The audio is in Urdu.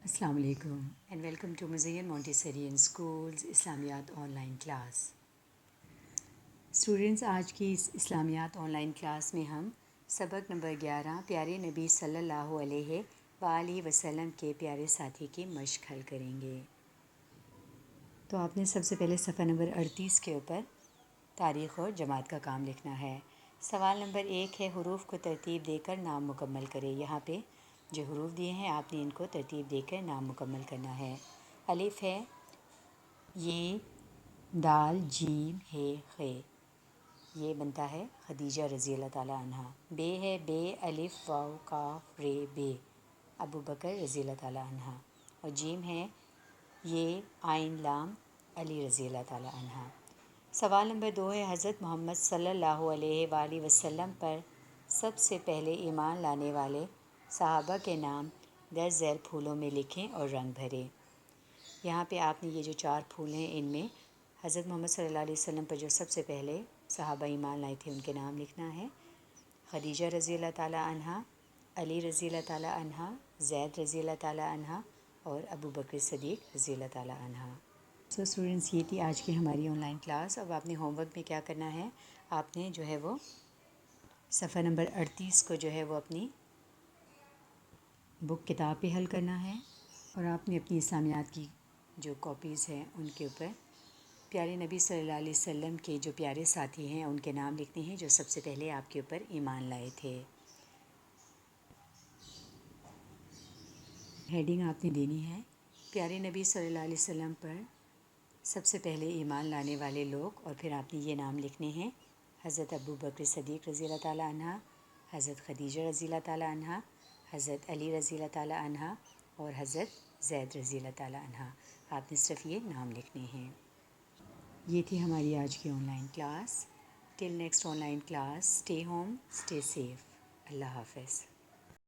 السلام علیکم and welcome to Muzain Montessori in schools اسلامیات آن لائن کلاس. اسٹوڈنٹس، آج کی اس اسلامیات آن لائن کلاس میں ہم سبق نمبر 11 پیارے نبی صلی اللہ علیہ وآلہ وسلم کے پیارے ساتھی کی مشق حل کریں گے. تو آپ نے سب سے پہلے صفحہ نمبر 38 کے اوپر تاریخ اور جماعت کا کام لکھنا ہے. سوال نمبر 1 ہے، حروف کو ترتیب دے کر نام مکمل کرے. یہاں پہ جو حروف دیے ہیں آپ نے ان کو ترتیب دے کر نام مکمل کرنا ہے. الف ہے یہ، دال جیم ہے خے، یہ بنتا ہے خدیجہ رضی اللہ تعالی عنہ. بے ہے بے الف واو کاف رے بے، ابو بکر رضی اللہ تعالی عنہ. اور جیم ہے یہ عین لام علی رضی اللہ تعالی عنہ. سوال نمبر 2 ہے، حضرت محمد صلی اللہ علیہ وآلہ وسلم پر سب سے پہلے ایمان لانے والے صحابہ کے نام درج ذیل پھولوں میں لکھیں اور رنگ بھریں. یہاں پہ آپ نے یہ جو 4 پھول ہیں ان میں حضرت محمد صلی اللہ علیہ وسلم پر جو سب سے پہلے صحابہ ایمان لائے تھے ان کے نام لکھنا ہے. خدیجہ رضی اللہ تعالی عنہ، علی رضی اللہ تعالی عنہ، زید رضی اللہ تعالی عنہ اور ابو بکر صدیق رضی اللہ تعالی عنہ. سو اسٹوڈنٹس، یہ تھی آج کی ہماری آن لائن کلاس. اب آپ نے ہوم ورک میں کیا کرنا ہے، آپ نے جو ہے وہ صفحہ نمبر 38 کو جو ہے وہ اپنی بک کتاب پہ حل کرنا ہے، اور آپ نے اپنی اسلامیات کی جو کاپیز ہیں ان کے اوپر پیارے نبی صلی اللہ علیہ وسلم کے جو پیارے ساتھی ہیں ان کے نام لکھنے ہیں جو سب سے پہلے آپ کے اوپر ایمان لائے تھے. ہیڈنگ آپ نے دینی ہے، پیارے نبی صلی اللہ علیہ وسلم پر سب سے پہلے ایمان لانے والے لوگ، اور پھر آپ نے یہ نام لکھنے ہیں: حضرت ابو بکر صدیق رضی اللہ تعالی عنہ، حضرت خدیجہ رضی اللہ تعالی عنہ، حضرت علی رضی اللہ تعالی عنہ اور حضرت زید رضی اللہ تعالی عنہ. آپ نے صرف یہ نام لکھنے ہیں. یہ تھی ہماری آج کی online class. Till next online class, stay home, stay safe. اللہ حافظ.